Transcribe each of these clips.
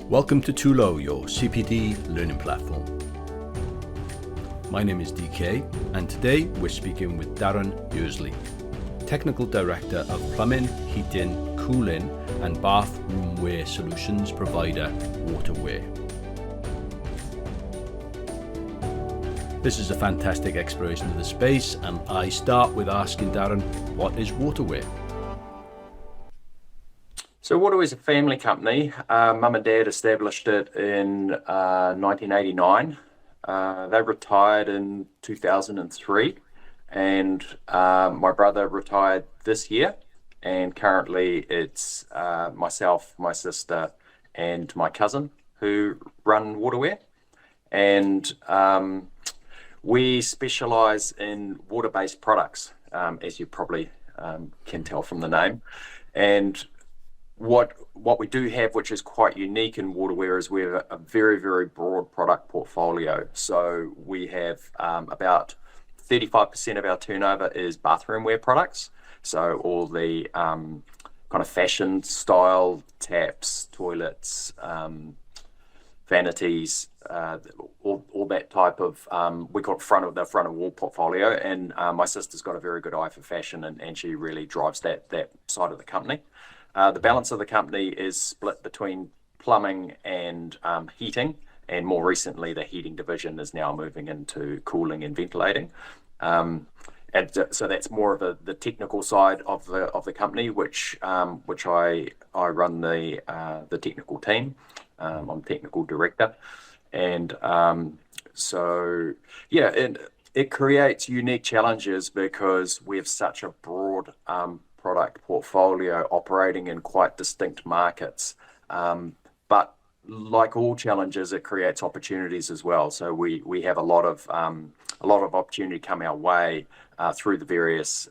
Welcome to TEULO, your CPD learning platform. My name is DK, and today we're speaking with Darren Yearsley, Technical Director of Plumbing, Heating, Cooling and Bathroomware Solutions provider, Waterware. This is a fantastic exploration of the space, and I start with asking Darren, what is Waterware? So Waterware is a family company. Mum and Dad established it in 1989. They retired in 2003, and my brother retired this year. And currently it's myself, my sister, and my cousin who run Waterware. And we specialize in water-based products, as you probably can tell from the name. And what we do have, which is quite unique in Waterware, is we have a very, very broad product portfolio. So we have about 35% of our turnover is bathroomware products. So all the kind of fashion style taps, toilets, vanities, all that type of, we call it front of wall portfolio. And my sister's got a very good eye for fashion, and she really drives that side of the company. The balance of the company is split between plumbing and heating, and more recently the heating division is now moving into cooling and ventilating. And so that's more of the technical side of the company, which I run the technical team. I'm Technical Director, and so yeah, and it creates unique challenges because we have such a broad product portfolio operating in quite distinct markets. But like all challenges, it creates opportunities as well. So we have a lot of opportunity come our way through the various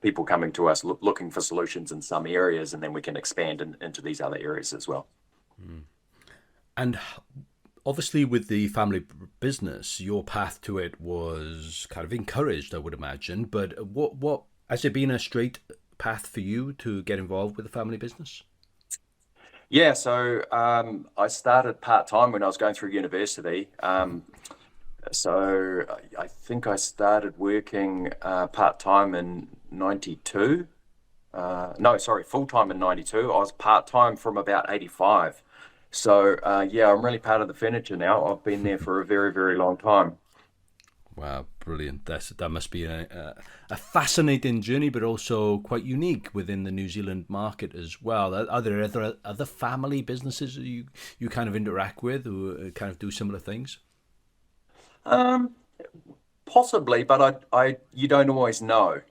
people coming to us looking for solutions in some areas, and then we can expand into these other areas as well. And obviously with the family business, your path to it was kind of encouraged, I would imagine. But what has it been a straight path for you to get involved with the family business? Yeah, so I started part-time when I was going through university. So I think I started working part-time in 92. Full-time in 92. I was part-time from about 85. So yeah, I'm really part of the furniture now. I've been there for a very, very long time. Wow, brilliant. That must be a fascinating journey, but also quite unique within the New Zealand market as well. Are there other family businesses you kind of interact with who kind of do similar things? Possibly, but you don't always know.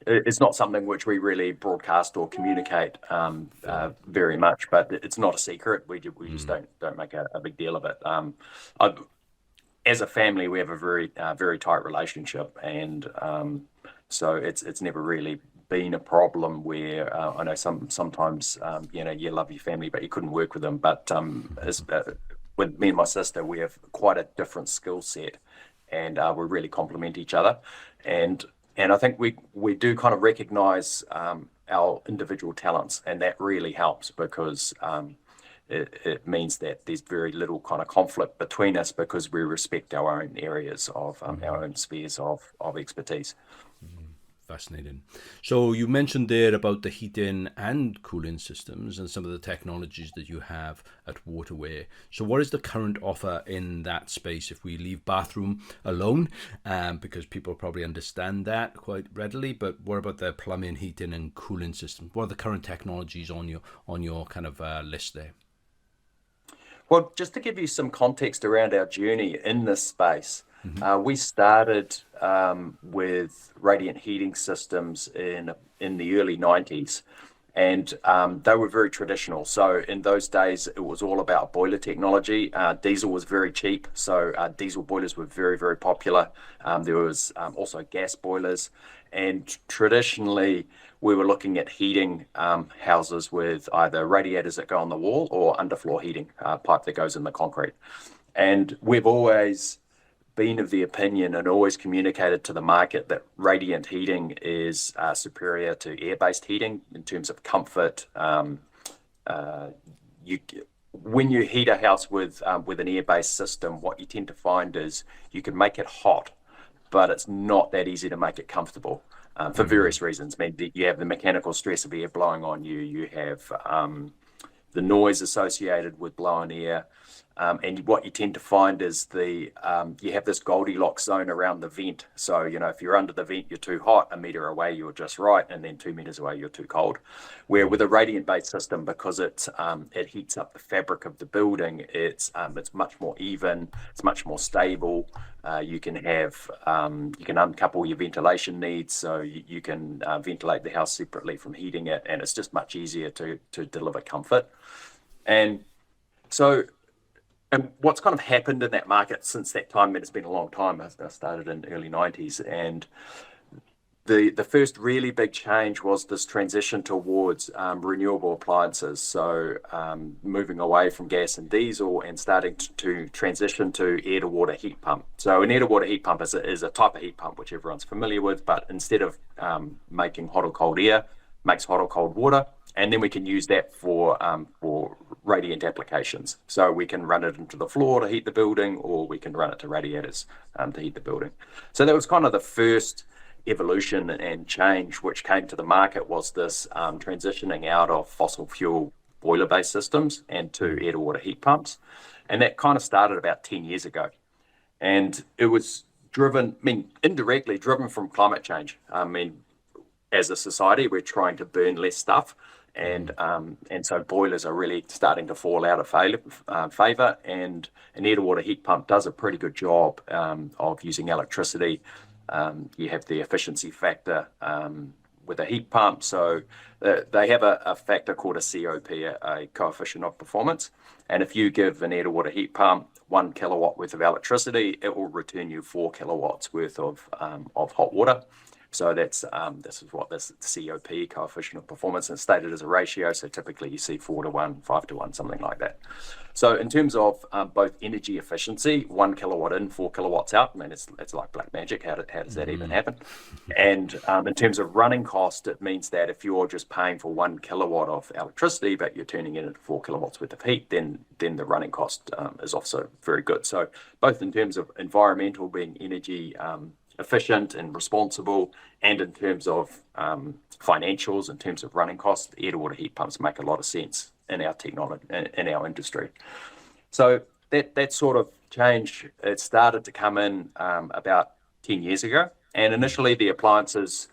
It's not something which we really broadcast or communicate very much, but it's not a secret. We just don't make a big deal of it. As a family, we have a very tight relationship, and so it's never really been a problem where I know sometimes you love your family, but you couldn't work with them. But with me and my sister, we have quite a different skill set, and we really complement each other. And I think we do kind of recognise our individual talents, and that really helps because it means that there's very little kind of conflict between us because we respect our own areas of our own spheres of expertise. Fascinating. So you mentioned there about the heating and cooling systems and some of the technologies that you have at Waterware. So what is the current offer in that space if we leave bathroom alone? Because people probably understand that quite readily, but what about the plumbing, heating and cooling systems? What are the current technologies on your kind of list there? Well, just to give you some context around our journey in this space, we started with radiant heating systems in the early 90s, and they were very traditional. So in those days, it was all about boiler technology. Diesel was very cheap, so diesel boilers were very, very popular. There was also gas boilers, and traditionally we were looking at heating houses with either radiators that go on the wall or underfloor heating pipe that goes in the concrete. And we've always been of the opinion and always communicated to the market that radiant heating is superior to air-based heating in terms of comfort. When you heat a house with an air-based system, what you tend to find is you can make it hot, but it's not that easy to make it comfortable for various reasons. I mean, you have the mechanical stress of air blowing on you. You have the noise associated with blowing air. And what you tend to find is you have this Goldilocks zone around the vent. So, if you're under the vent, you're too hot. A meter away, you're just right. And then 2 meters away, you're too cold. Where with a radiant-based system, because it heats up the fabric of the building, it's much more even. It's much more stable. You can uncouple your ventilation needs. So you can ventilate the house separately from heating it. And it's just much easier to deliver comfort. And what's kind of happened in that market since that time, and it's been a long time, I started in the early 90s, and the first really big change was this transition towards renewable appliances. So moving away from gas and diesel and starting to transition to air-to-water heat pump. So an air-to-water heat pump is a type of heat pump which everyone's familiar with, but instead of making hot or cold air, makes hot or cold water. And then we can use that for radiant applications. So we can run it into the floor to heat the building, or we can run it to radiators to heat the building. So that was kind of the first evolution and change which came to the market, was this transitioning out of fossil fuel boiler-based systems and to air-to-water heat pumps. And that kind of started about 10 years ago. And it was indirectly driven from climate change. As a society, we're trying to burn less stuff, and so boilers are really starting to fall out of favor. And an air-to-water heat pump does a pretty good job of using electricity. You have the efficiency factor with a heat pump, so they have a factor called a COP, a coefficient of performance. And if you give an air-to-water heat pump 1 kilowatt worth of electricity, it will return you 4 kilowatts worth of hot water. So this is what this COP, coefficient of performance, is stated as a ratio. So typically you see 4-to-1, 5-to-1, something like that. So in terms of both energy efficiency, 1 kilowatt in, 4 kilowatts out. I mean, it's like black magic. How does that even happen? And in terms of running cost, it means that if you're just paying for 1 kilowatt of electricity, but you're turning it into 4 kilowatts worth of heat, then the running cost is also very good. So both in terms of environmental, being energy efficient and responsible, and in terms of financials, in terms of running costs, air-to-water heat pumps make a lot of sense in our technology, in our industry. So that sort of change, it started to come in about 10 years ago. And initially the appliances,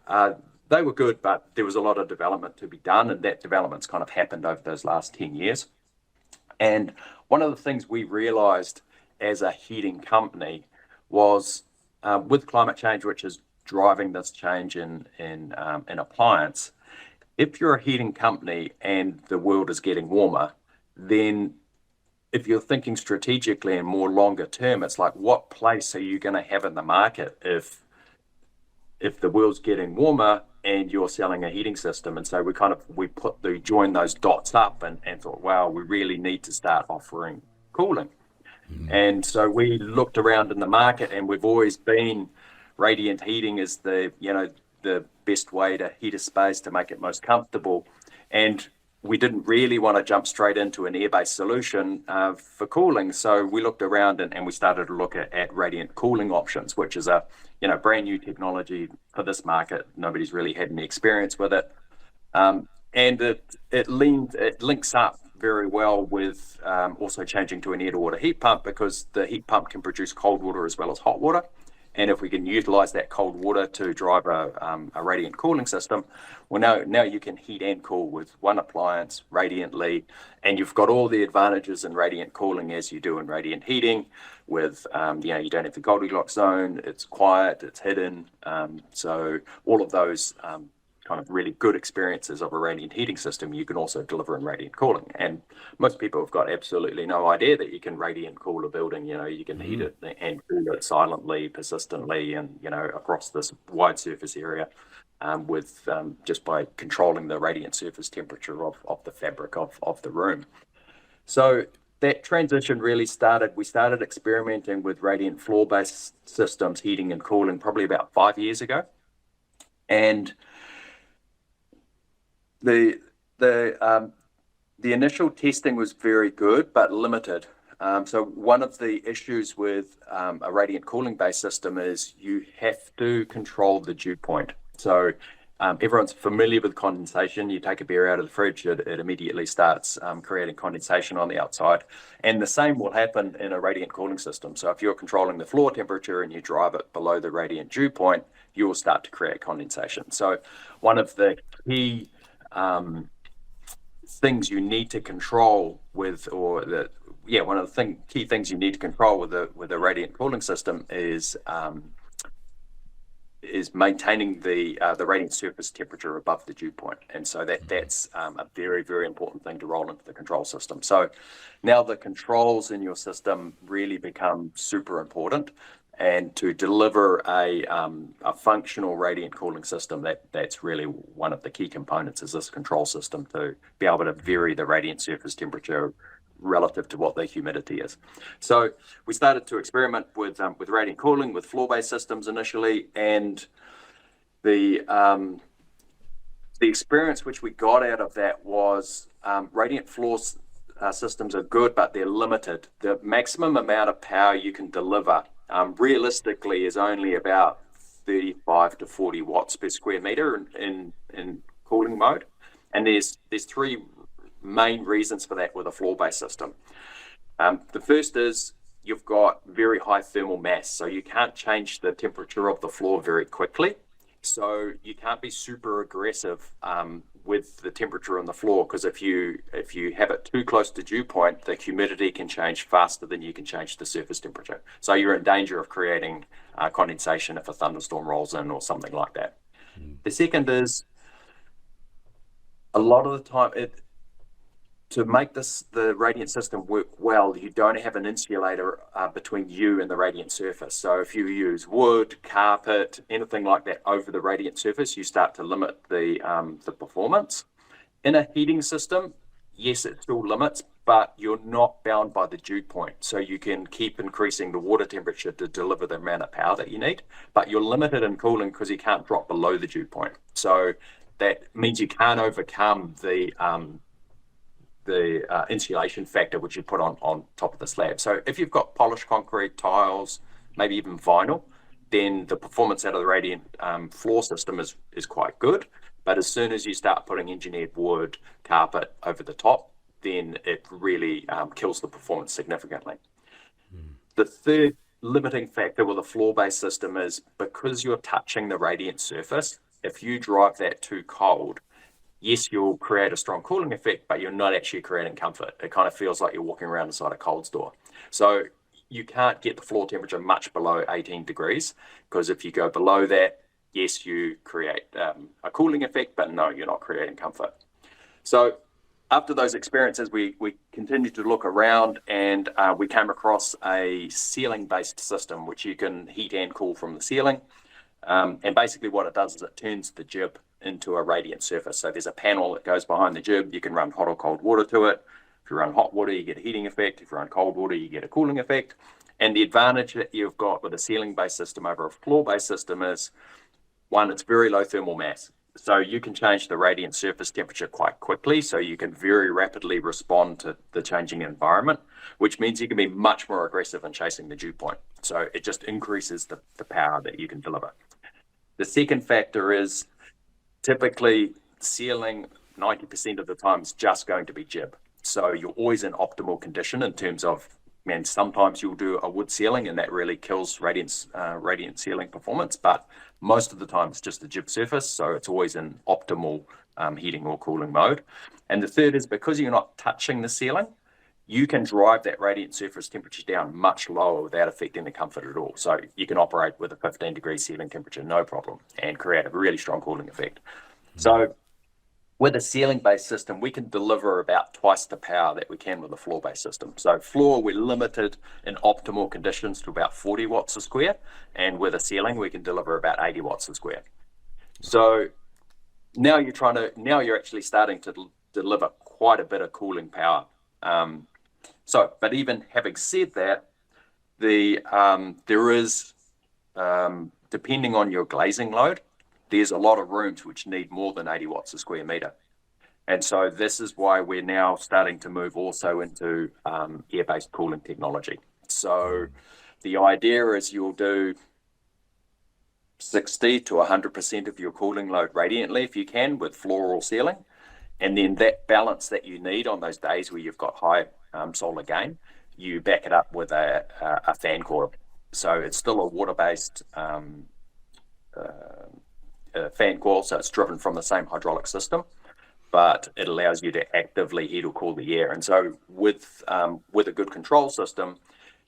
they were good, but there was a lot of development to be done, and that development's kind of happened over those last 10 years. And one of the things we realized as a heating company was with climate change, which is driving this change in appliance, if you're a heating company and the world is getting warmer, then if you're thinking strategically and more longer term, it's like, what place are you going to have in the market if the world's getting warmer and you're selling a heating system? And so we joined those dots up and thought, wow, we really need to start offering cooling. And so we looked around in the market, and we've always been radiant heating is the best way to heat a space to make it most comfortable. And we didn't really want to jump straight into an air-based solution for cooling. So we looked around and we started to look at radiant cooling options, which is a brand new technology for this market. Nobody's really had any experience with it. And it links up very well with also changing to an air-to-water heat pump, because the heat pump can produce cold water as well as hot water. And if we can utilize that cold water to drive a radiant cooling system, well, now you can heat and cool with one appliance radiantly, and you've got all the advantages in radiant cooling as you do in radiant heating. With you don't have the Goldilocks zone, it's quiet, it's hidden. So all of those kind of really good experiences of a radiant heating system, you can also deliver in radiant cooling. And most people have got absolutely no idea that you can radiant cool a building. You can heat it and cool it silently, persistently, and across this wide surface area. with just by controlling the radiant surface temperature of the fabric of the room. So that transition really started, we started experimenting with radiant floor-based systems, heating and cooling, probably about 5 years ago. And the initial testing was very good, but limited. So one of the issues with a radiant cooling based system is you have to control the dew point. So everyone's familiar with condensation. You take a beer out of the fridge, it immediately starts creating condensation on the outside. And the same will happen in a radiant cooling system. So if you're controlling the floor temperature and you drive it below the radiant dew point, you will start to create condensation. So one of the key things you need to control with, one of the key things you need to control with a radiant cooling system is maintaining the radiant surface temperature above the dew point. And so that's a very, very important thing to roll into the control system. So now the controls in your system really become super important. And to deliver a functional radiant cooling system, that's really one of the key components is this control system to be able to vary the radiant surface temperature relative to what the humidity is. So we started to experiment with radiant cooling, with floor-based systems initially, and the experience which we got out of that was radiant floor systems are good, but they're limited. The maximum amount of power you can deliver realistically is only about 35 to 40 watts per square meter in cooling mode. And there's three main reasons for that with a floor-based system. The first is you've got very high thermal mass, so you can't change the temperature of the floor very quickly. So you can't be super aggressive with the temperature on the floor, because if you have it too close to dew point, the humidity can change faster than you can change the surface temperature. So you're in danger of creating condensation if a thunderstorm rolls in or something like that. The second is a lot of the time, to make the radiant system work well, you don't have an insulator between you and the radiant surface. So if you use wood, carpet, anything like that over the radiant surface, you start to limit the performance. In a heating system, yes, it still limits, but you're not bound by the dew point. So you can keep increasing the water temperature to deliver the amount of power that you need, but you're limited in cooling because you can't drop below the dew point. So that means you can't overcome the insulation factor which you put on top of the slab. So if you've got polished concrete, tiles, maybe even vinyl, then the performance out of the radiant floor system is quite good. But as soon as you start putting engineered wood, carpet over the top, then it really kills the performance significantly. The third limiting factor with a floor-based system is because you're touching the radiant surface, if you drive that too cold, yes, you'll create a strong cooling effect, but you're not actually creating comfort. It kind of feels like you're walking around inside a cold store. So you can't get the floor temperature much below 18 degrees, because if you go below that, yes, you create a cooling effect, but no, you're not creating comfort. So after those experiences, we continued to look around, and we came across a ceiling-based system, which you can heat and cool from the ceiling. And basically what it does is it turns the jib into a radiant surface. So there's a panel that goes behind the jib. You can run hot or cold water to it. If you run hot water, you get a heating effect. If you run cold water, you get a cooling effect. And the advantage that you've got with a ceiling-based system over a floor-based system is, one, it's very low thermal mass. So you can change the radiant surface temperature quite quickly. So you can very rapidly respond to the changing environment, which means you can be much more aggressive in chasing the dew point. So it just increases the power that you can deliver. The second factor is typically ceiling 90% of the time is just going to be jib. So you're always in optimal condition in terms of, sometimes you'll do a wood ceiling and that really kills radiant ceiling performance, but most of the time it's just the jib surface. So it's always in optimal heating or cooling mode. And the third is because you're not touching the ceiling, you can drive that radiant surface temperature down much lower without affecting the comfort at all. So you can operate with a 15-degree ceiling temperature, no problem, and create a really strong cooling effect. So with a ceiling-based system, we can deliver about twice the power that we can with a floor-based system. So floor, we're limited in optimal conditions to about 40 watts a square, and with a ceiling, we can deliver about 80 watts a square. So now you're actually starting to deliver quite a bit of cooling power. But even having said that, there is, depending on your glazing load, there's a lot of rooms which need more than 80 watts a square meter. And so this is why we're now starting to move also into air-based cooling technology. So the idea is you'll do 60 to 100% of your cooling load radiantly if you can with floor or ceiling. And then that balance that you need on those days where you've got high solar gain, you back it up with a fan coil. So it's still a water-based fan coil, so it's driven from the same hydraulic system, but it allows you to actively heat or cool the air. And so with a good control system,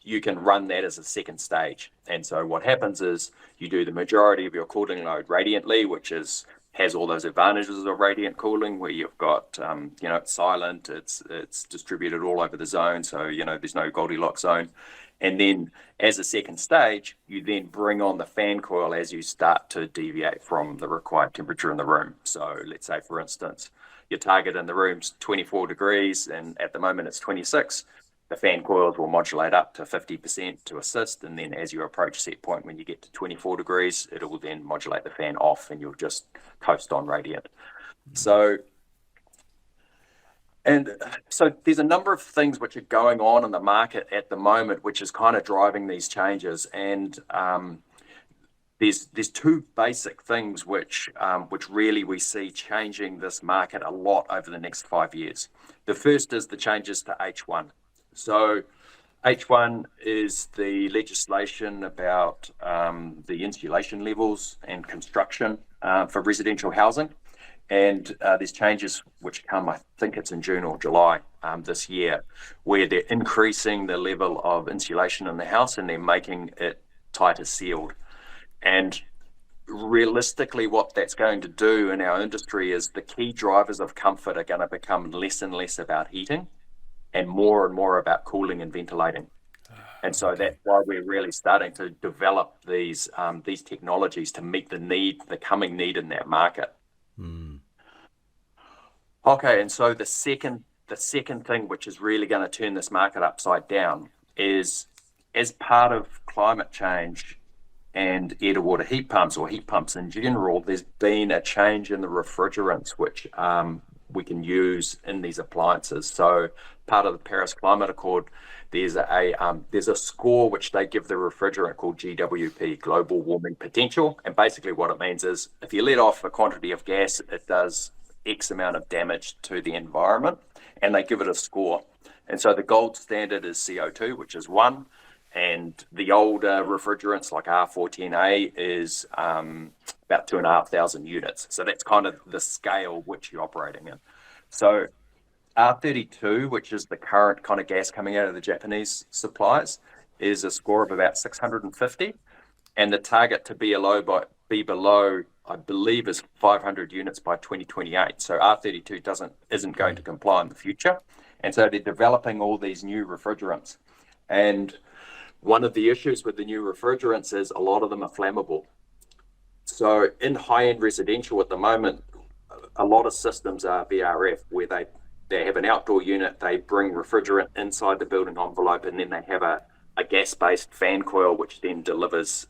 you can run that as a second stage. And so what happens is you do the majority of your cooling load radiantly, which has all those advantages of radiant cooling, where you've got, it's silent, it's distributed all over the zone, so, there's no Goldilocks zone. And then as a second stage, you then bring on the fan coil as you start to deviate from the required temperature in the room. So let's say, for instance, your target in the room's 24 degrees, and at the moment it's 26. The fan coils will modulate up to 50% to assist, and then as you approach set point, when you get to 24 degrees, it will then modulate the fan off, and you'll just coast on radiant. So there's a number of things which are going on in the market at the moment, which is kind of driving these changes. And there's two basic things which really we see changing this market a lot over the next 5 years. The first is the changes to H1. So H1 is the legislation about the insulation levels and construction for residential housing. And there's changes which come, I think it's in June or July this year, where they're increasing the level of insulation in the house and they're making it tighter sealed. And realistically, what that's going to do in our industry is the key drivers of comfort are going to become less and less about heating and more about cooling and ventilating. And so that's why we're really starting to develop these technologies to meet the coming need in that market. Okay, and so the second thing which is really going to turn this market upside down is, as part of climate change and air to water heat pumps, or heat pumps in general, there's been a change in the refrigerants which we can use in these appliances. So part of the Paris Climate Accord, there's a score which they give the refrigerant called GWP, Global Warming Potential. And basically what it means is if you let off a quantity of gas, it does X amount of damage to the environment, and they give it a score. And so the gold standard is CO2, which is 1. And the older refrigerants like R410A is about 2,500 units. So that's kind of the scale which you're operating in. So R32, which is the current kind of gas coming out of the Japanese suppliers, is a score of about 650. And the target to be below, I believe, is 500 units by 2028. So R32 isn't going to comply in the future. And so they're developing all these new refrigerants. And one of the issues with the new refrigerants is a lot of them are flammable. So in high-end residential at the moment, a lot of systems are VRF, where they have an outdoor unit, they bring refrigerant inside the building envelope, and then they have a gas-based fan coil, which then delivers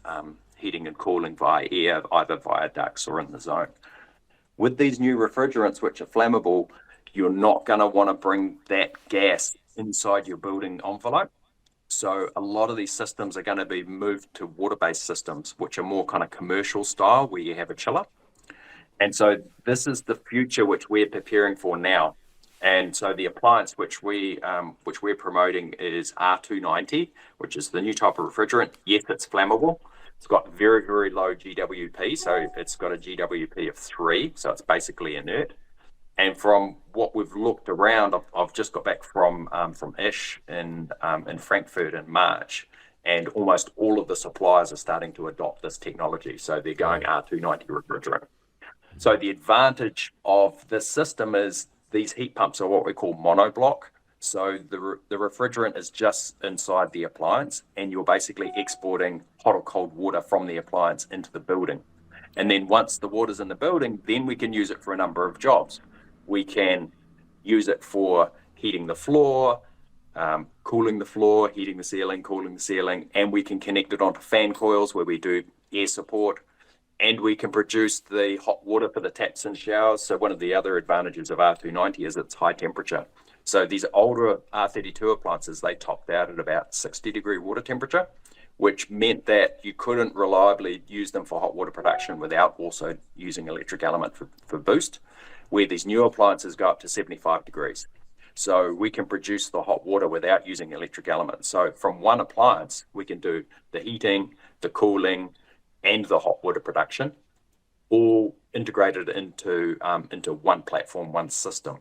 heating and cooling via air, either via ducts or in the zone. With these new refrigerants, which are flammable, you're not going to want to bring that gas inside your building envelope. So a lot of these systems are going to be moved to water-based systems, which are more kind of commercial style, where you have a chiller. And so this is the future which we're preparing for now. And so the appliance which we're promoting is R290, which is the new type of refrigerant. Yes, it's flammable. It's got very, very low GWP, so it's got a GWP of 3, so it's basically inert. And from what we've looked around, I've just got back from ISH in Frankfurt in March, and almost all of the suppliers are starting to adopt this technology. So they're going R290 refrigerant. So the advantage of this system is these heat pumps are what we call monoblock. So the refrigerant is just inside the appliance, and you're basically exporting hot or cold water from the appliance into the building. And then once the water's in the building, then we can use it for a number of jobs. We can use it for heating the floor, cooling the floor, heating the ceiling, cooling the ceiling, and we can connect it onto fan coils where we do air support, and we can produce the hot water for the taps and showers. So one of the other advantages of R290 is it's high temperature. So these older R32 appliances, they topped out at about 60-degree water temperature, which meant that you couldn't reliably use them for hot water production without also using electric element for boost, where these new appliances go up to 75 degrees. So we can produce the hot water without using electric element. So from one appliance, we can do the heating, the cooling, and the hot water production, all integrated into one platform, one system.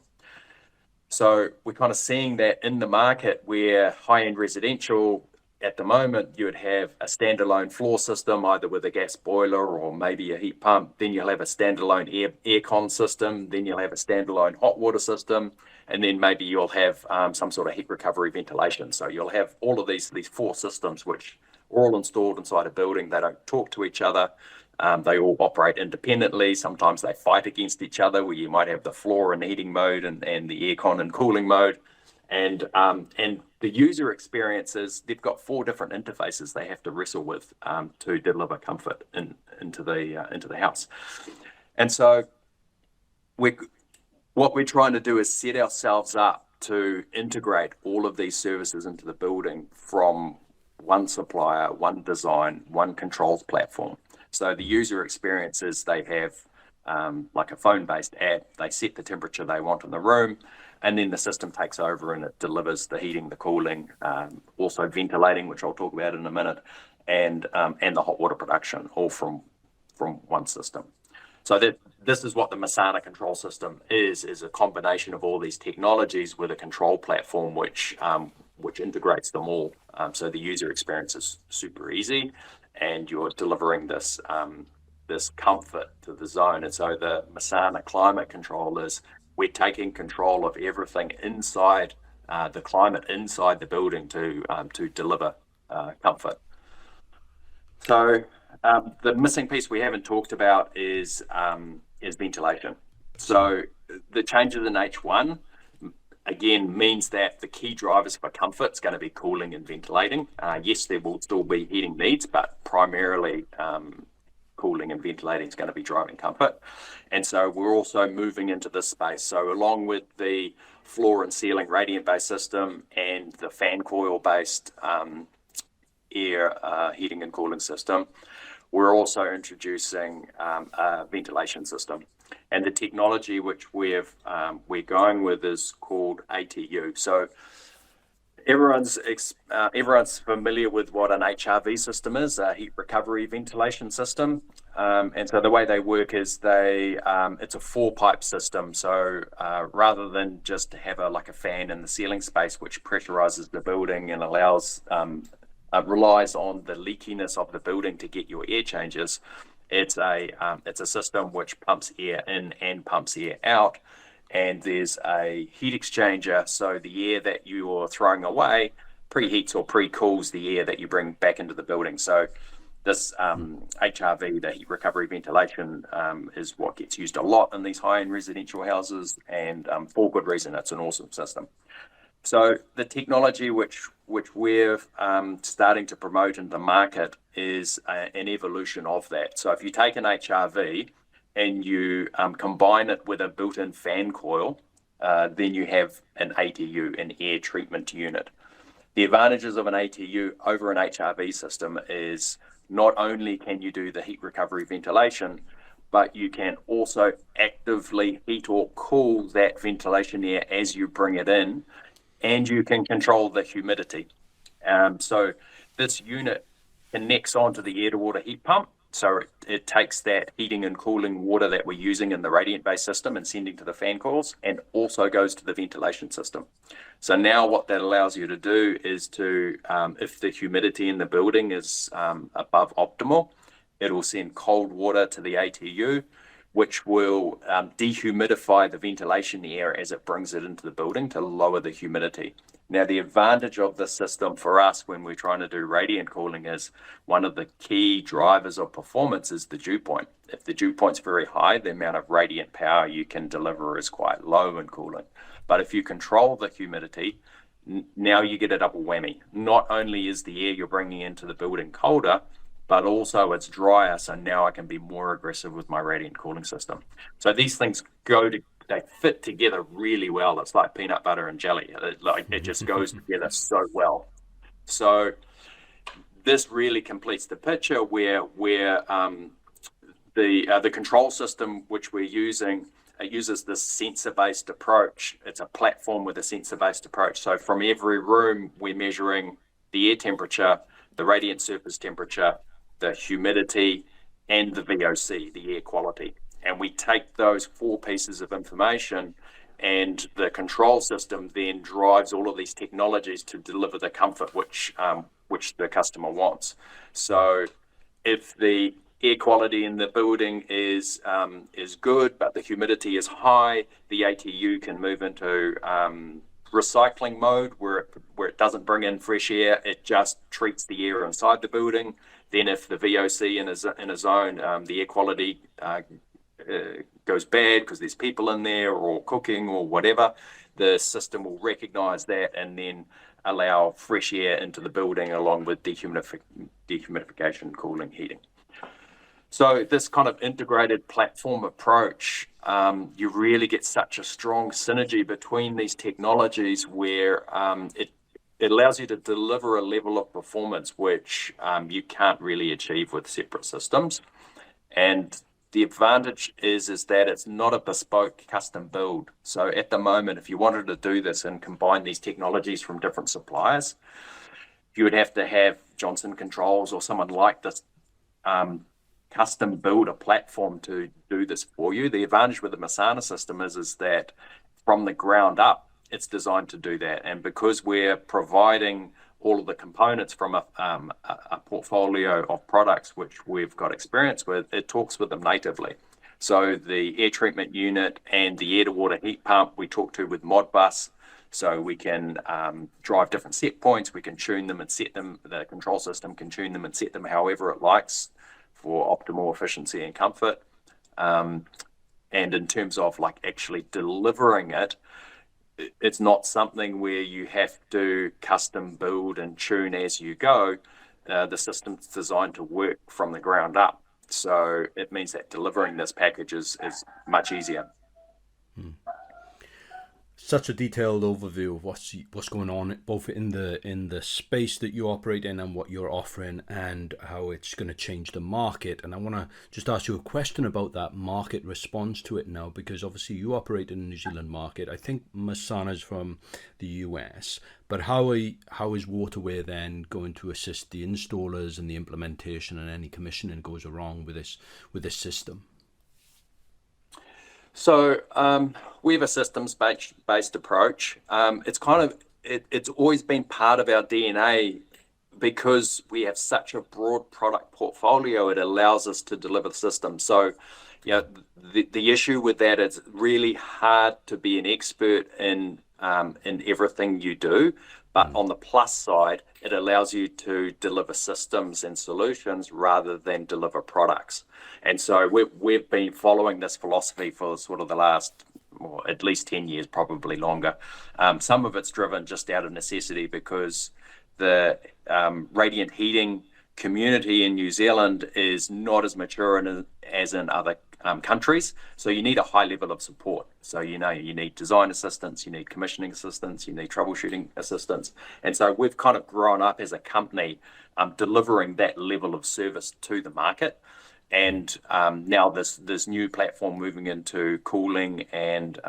So we're kind of seeing that in the market where high-end residential, at the moment, you would have a standalone floor system, either with a gas boiler or maybe a heat pump. Then you'll have a standalone aircon system. Then you'll have a standalone hot water system. And then maybe you'll have some sort of heat recovery ventilation. So you'll have all of these four systems, which are all installed inside a building. They don't talk to each other. They all operate independently. Sometimes they fight against each other, where you might have the floor and heating mode and the aircon and cooling mode. And the user experiences, they've got four different interfaces they have to wrestle with to deliver comfort into the house. And so what we're trying to do is set ourselves up to integrate all of these services into the building from one supplier, one design, one controls platform. So the user experiences, they have like a phone-based app. They set the temperature they want in the room, and then the system takes over and it delivers the heating, the cooling, also ventilating, which I'll talk about in a minute, and the hot water production, all from one system. So this is what the Masana control system is a combination of all these technologies with a control platform which integrates them all. So the user experience is super easy, and you're delivering this comfort to the zone. And so the Masana climate control is, we're taking control of everything inside the climate inside the building to deliver comfort. So the missing piece we haven't talked about is ventilation. So the changes in H1 again means that the key drivers for comfort is going to be cooling and ventilating. Yes, there will still be heating needs, but primarily cooling and ventilating is going to be driving comfort. And so we're also moving into this space. So along with the floor and ceiling radiant-based system and the fan coil-based air heating and cooling system, we're also introducing a ventilation system. And the technology which we're going with is called ATU. So everyone's familiar with what an HRV system is, a heat recovery ventilation system. And so the way they work is it's a 4-pipe system. So rather than just have a fan in the ceiling space which pressurizes the building and relies on the leakiness of the building to get your air changes, it's a system which pumps air in and pumps air out, and there's a heat exchanger, so the air that you're throwing away preheats or pre-cools the air that you bring back into the building. So this HRV, the heat recovery ventilation, is what gets used a lot in these high-end residential houses, and for good reason. It's an awesome system. So the technology which we're starting to promote in the market is an evolution of that. So if you take an HRV and you combine it with a built-in fan coil, then you have an ATU, an air treatment unit. The advantages of an ATU over an HRV system is not only can you do the heat recovery ventilation, but you can also actively heat or cool that ventilation air as you bring it in, and you can control the humidity. So this unit connects onto the air-to-water heat pump. So it takes that heating and cooling water that we're using in the radiant-based system and sending to the fan coils, and also goes to the ventilation system. So now what that allows you to do is to, if the humidity in the building is above optimal, it will send cold water to the ATU which will dehumidify the ventilation air as it brings it into the building to lower the humidity. Now, the advantage of this system for us when we're trying to do radiant cooling is one of the key drivers of performance is the dew point. If the dew point's very high, the amount of radiant power you can deliver is quite low in cooling. But if you control the humidity, now you get a double whammy. Not only is the air you're bringing into the building colder, but also it's drier, so now I can be more aggressive with my radiant cooling system. So these things they fit together really well. It's like peanut butter and jelly. It just goes together so well. So this really completes the picture where the control system which we're using, it uses this sensor-based approach. It's a platform with a sensor-based approach. So from every room, we're measuring the air temperature, the radiant surface temperature, the humidity, and the VOC, the air quality. And we take those 4 pieces of information, and the control system then drives all of these technologies to deliver the comfort which the customer wants. So if the air quality in the building is good, but the humidity is high, the ATU can move into recycling mode where it doesn't bring in fresh air, it just treats the air inside the building. Then if the VOC in a zone, the air quality goes bad because there's people in there or cooking or whatever, the system will recognize that and then allow fresh air into the building along with dehumidification, cooling, heating. So this kind of integrated platform approach, you really get such a strong synergy between these technologies where it allows you to deliver a level of performance which you can't really achieve with separate systems. And the advantage is that it's not a bespoke custom build. So at the moment, if you wanted to do this and combine these technologies from different suppliers, you would have to have Johnson Controls or someone like this custom build a platform to do this for you. The advantage with the Masana system is that from the ground up, it's designed to do that. And because we're providing all of the components from a portfolio of products which we've got experience with, it talks with them natively. So the air treatment unit and the air-to-water heat pump we talk to with Modbus, so we can drive different set points, we can tune them and set them, the control system can tune them and set them however it likes for optimal efficiency and comfort. And in terms of like actually delivering it, it's not something where you have to custom build and tune as you go. The system's designed to work from the ground up. So it means that delivering this package is much easier. Such a detailed overview of what's going on both in the space that you operate in and what you're offering and how it's going to change the market. And I want to just ask you a question about that market response to it now, because obviously you operate in the New Zealand market. I think Masana's from the US, but how is Waterware then going to assist the installers and the implementation and any commissioning goes wrong with this system? So we have a systems-based approach. It's always been part of our DNA because we have such a broad product portfolio. It allows us to deliver the system. So, the issue with that is really hard to be an expert in everything you do. But on the plus side, it allows you to deliver systems and solutions rather than deliver products. And so we've been following this philosophy for sort of the last, or at least 10 years, probably longer. Some of it's driven just out of necessity because the radiant heating community in New Zealand is not as mature as in other countries. So you need a high level of support. So you need design assistance, you need commissioning assistance, you need troubleshooting assistance. And so we've kind of grown up as a company delivering that level of service to the market. And now this new platform moving into cooling and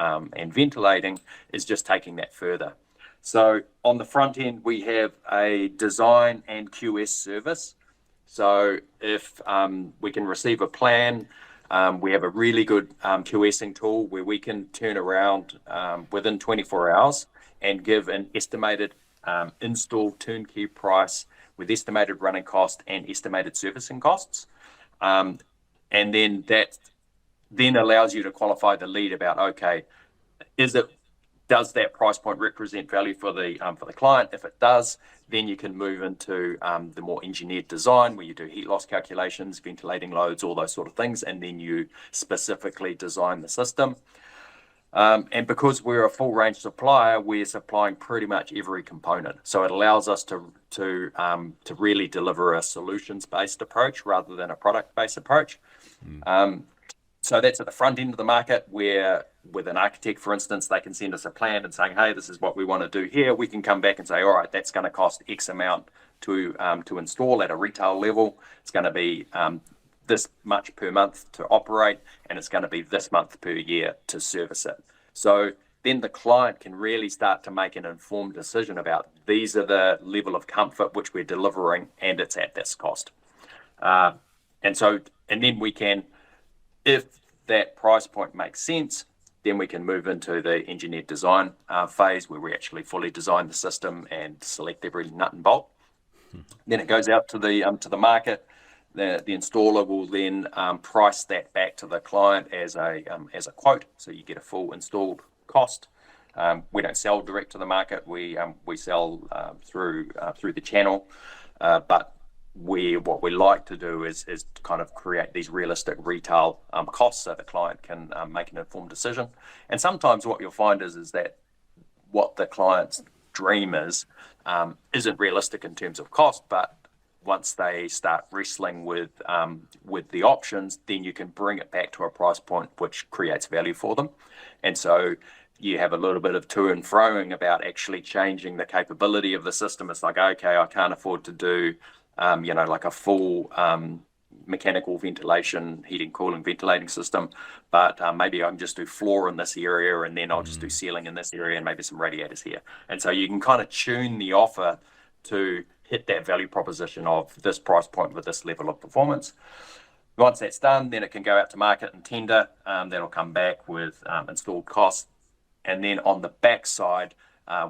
ventilating is just taking that further. So on the front end, we have a design and QS service. So if we can receive a plan, we have a really good QSing tool where we can turn around within 24 hours and give an estimated install turnkey price with estimated running cost and estimated servicing costs. And then then allows you to qualify the lead about, okay, does that price point represent value for the client? If it does, then you can move into the more engineered design where you do heat loss calculations, ventilating loads, all those sort of things, and then you specifically design the system. And because we're a full range supplier, we're supplying pretty much every component. So it allows us to really deliver a solutions-based approach rather than a product-based approach. So that's at the front end of the market, where with an architect, for instance, they can send us a plan and saying, hey, this is what we want to do here. We can come back and say, all right, that's going to cost X amount to install at a retail level. It's going to be this much per month to operate, and it's going to be this month per year to service it. So then the client can really start to make an informed decision about, these are the level of comfort which we're delivering, and it's at this cost. And then we can, if that price point makes sense, then we can move into the engineered design phase, where we actually fully design the system and select every nut and bolt. Then it goes out to the market. The installer will then price that back to the client as a quote, so you get a full installed cost. We don't sell direct to the market. We sell through the channel, but what we like to do is kind of create these realistic retail costs, so the client can make an informed decision. And sometimes what you'll find is that what the client's dream isn't realistic in terms of cost, but once they start wrestling with the options, then you can bring it back to a price point which creates value for them. And so you have a little bit of to and froing about actually changing the capability of the system. It's like, okay, I can't afford to do like a full mechanical ventilation, heating, cooling, ventilating system, but maybe I can just do floor in this area, and then I'll just do ceiling in this area, and maybe some radiators here. And so you can kind of tune the offer to hit that value proposition of this price point with this level of performance. Once that's done, then it can go out to market and tender. That'll come back with installed costs. And then on the back side,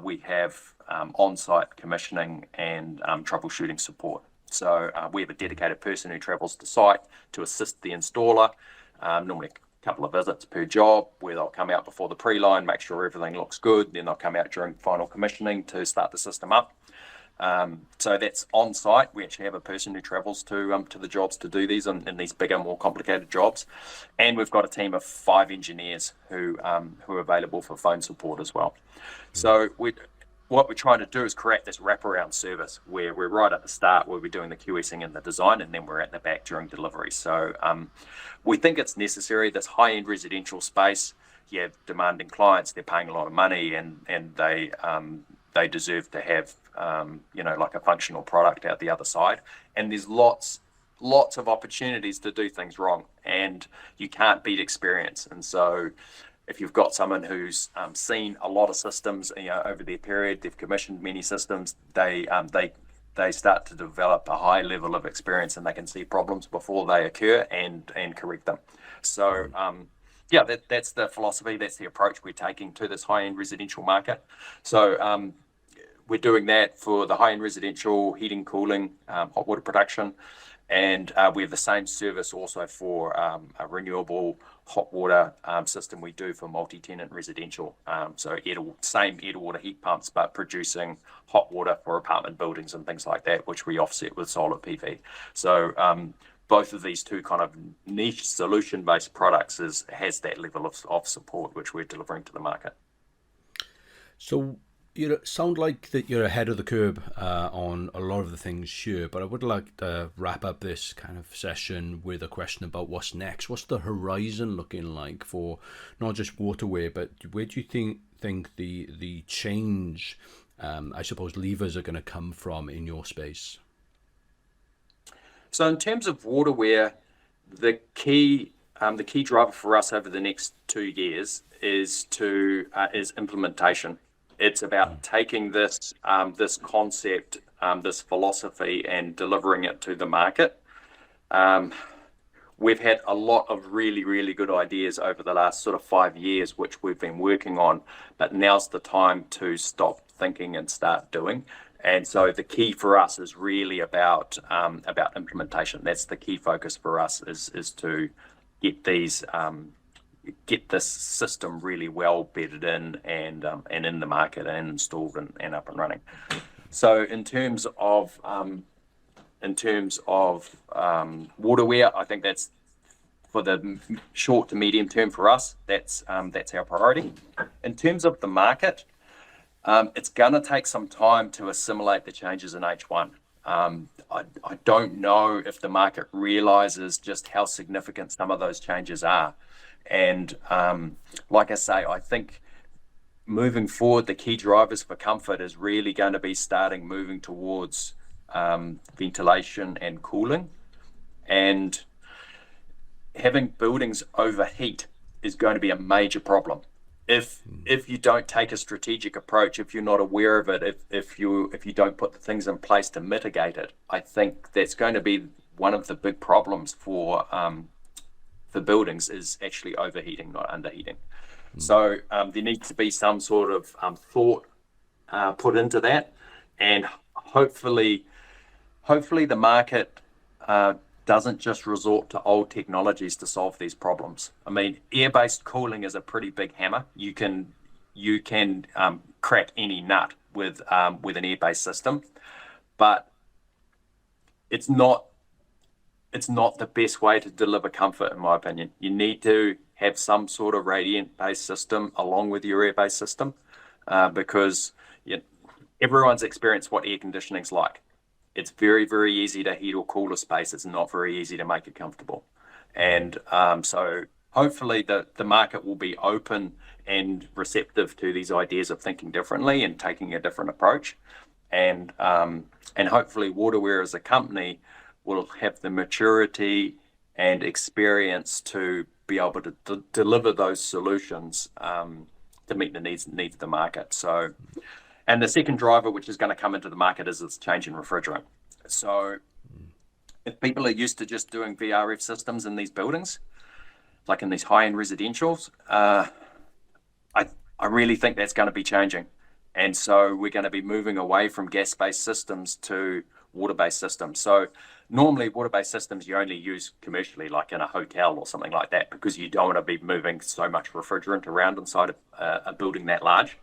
we have on-site commissioning and troubleshooting support. So we have a dedicated person who travels to site to assist the installer, normally a couple of visits per job, where they'll come out before the pre-line, make sure everything looks good. Then they'll come out during final commissioning to start the system up. So that's on site. We actually have a person who travels to the jobs to do these in these bigger, more complicated jobs, and we've got a team of 5 engineers who are available for phone support as well. So what we're trying to do is create this wraparound service where we're right at the start, where we're doing the QSing and the design, and then we're at the back during delivery. So we think it's necessary. This high-end residential space, you have demanding clients, they're paying a lot of money, and they deserve to have like a functional product out the other side. And there's lots of opportunities to do things wrong, and you can't beat experience. And so if you've got someone who's seen a lot of systems, over their period, they've commissioned many systems, they start to develop a high level of experience, and they can see problems before they occur and correct them. So that's the philosophy, that's the approach we're taking to this high-end residential market. So we're doing that for the high-end residential heating, cooling, hot water production, and we have the same service also for a renewable hot water system we do for multi-tenant residential. So same air to water heat pumps, but producing hot water for apartment buildings and things like that, which we offset with solar PV. So both of these two kind of niche solution-based products has that level of support which we're delivering to the market. So you sound like that you're ahead of the curve on a lot of the things here, but I would like to wrap up this kind of session with a question about what's next. What's the horizon looking like for not just Waterware, but where do you think the change, I suppose, levers are going to come from in your space? So in terms of Waterware, the key driver for us over the next 2 years is implementation. It's about taking this concept, this philosophy, and delivering it to the market. We've had a lot of really, really good ideas over the last sort of 5 years, which we've been working on, but now's the time to stop thinking and start doing. And so the key for us is really about implementation. That's the key focus for us, is to get this system really well bedded in and in the market and installed and up and running. So in terms of waterware, I think that's for the short to medium term for us. That's our priority. In terms of the market, it's going to take some time to assimilate the changes in H1. I don't know if the market realizes just how significant some of those changes are. And like I say, I think moving forward, the key drivers for comfort is really going to be moving towards ventilation and cooling. And having buildings overheat is going to be a major problem. If you don't take a strategic approach, if you're not aware of it, if you don't put the things in place to mitigate it, I think that's going to be one of the big problems for buildings is actually overheating, not underheating. So there needs to be some sort of thought put into that, and hopefully the market doesn't just resort to old technologies to solve these problems. I mean, air-based cooling is a pretty big hammer. You can crack any nut with an air-based system, but it's not the best way to deliver comfort, in my opinion. You need to have some sort of radiant-based system along with your air-based system, because everyone's experienced what air conditioning's like. It's very, very easy to heat or cool a space. It's not very easy to make it comfortable. And so hopefully the market will be open and receptive to these ideas of thinking differently and taking a different approach. And hopefully Waterware as a company will have the maturity and experience to be able to deliver those solutions to meet the needs of the market. So, and the second driver, which is going to come into the market, is this change in refrigerant. So if people are used to just doing VRF systems in these buildings, like in these high-end residentials, I really think that's going to be changing. And so we're going to be moving away from gas-based systems to water-based systems. So normally water-based systems you only use commercially, like in a hotel or something like that, because you don't want to be moving so much refrigerant around inside a building that large.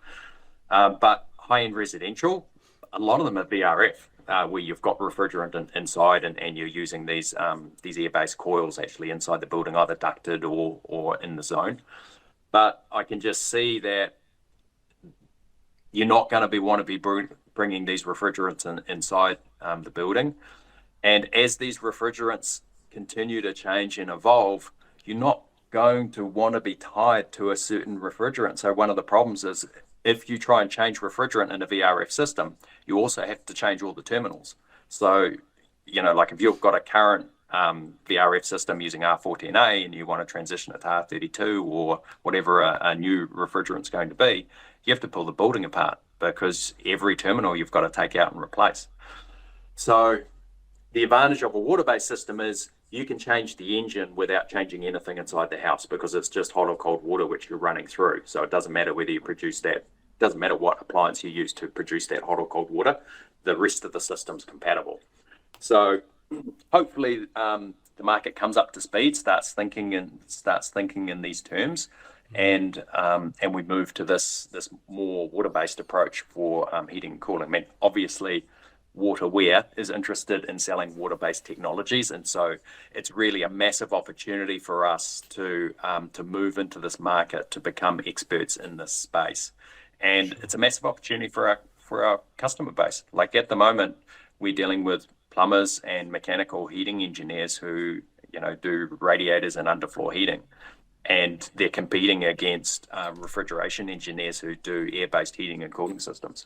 But high-end residential, a lot of them are VRF, where you've got refrigerant inside and you're using these air-based coils actually inside the building, either ducted or in the zone. But I can just see that you're not going to want to be bringing these refrigerants inside the building. And as these refrigerants continue to change and evolve, you're not going to want to be tied to a certain refrigerant. So one of the problems is if you try and change refrigerant in a VRF system, you also have to change all the terminals. So, like if you've got a current VRF system using R14A and you want to transition it to R32 or whatever a new refrigerant's going to be, you have to pull the building apart because every terminal you've got to take out and replace. So the advantage of a water-based system is you can change the engine without changing anything inside the house because it's just hot or cold water which you're running through. So it doesn't matter whether you produce that, doesn't matter what appliance you use to produce that hot or cold water, the rest of the system's compatible. So hopefully the market comes up to speed, starts thinking in these terms, and we move to this more water-based approach for heating and cooling. I mean, obviously, Waterware is interested in selling water-based technologies, and so it's really a massive opportunity for us to move into this market to become experts in this space, and it's a massive opportunity for our customer base. Like at the moment, we're dealing with plumbers and mechanical heating engineers who do radiators and underfloor heating, and they're competing against refrigeration engineers who do air-based heating and cooling systems.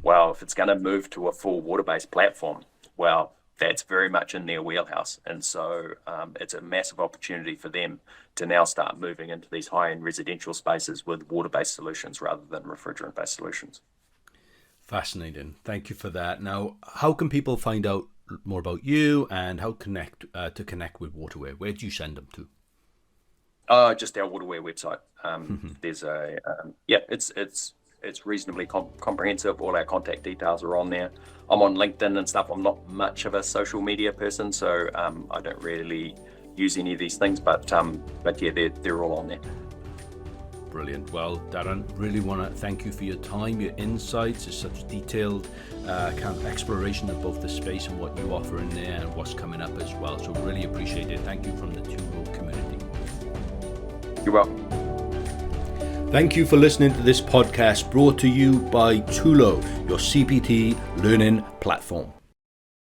Well, if it's going to move to a full water-based platform, well, that's very much in their wheelhouse. And so it's a massive opportunity for them to now start moving into these high-end residential spaces with water-based solutions rather than refrigerant-based solutions. Fascinating. Thank you for that. Now, how can people find out more about you and how to connect with Waterware? Where do you send them to? Just our Waterware website. There's it's reasonably comprehensive. All our contact details are on there. I'm on LinkedIn and stuff. I'm not much of a social media person, so I don't really use any of these things, but yeah, they're all on there. Brilliant. Well, Darren, really want to thank you for your time, your insights. It's such detailed kind of exploration of both the space and what you offer in there and what's coming up as well. So really appreciate it. Thank you from the TEULO community. You're welcome. Thank you for listening to this podcast brought to you by TEULO, your CPT learning platform.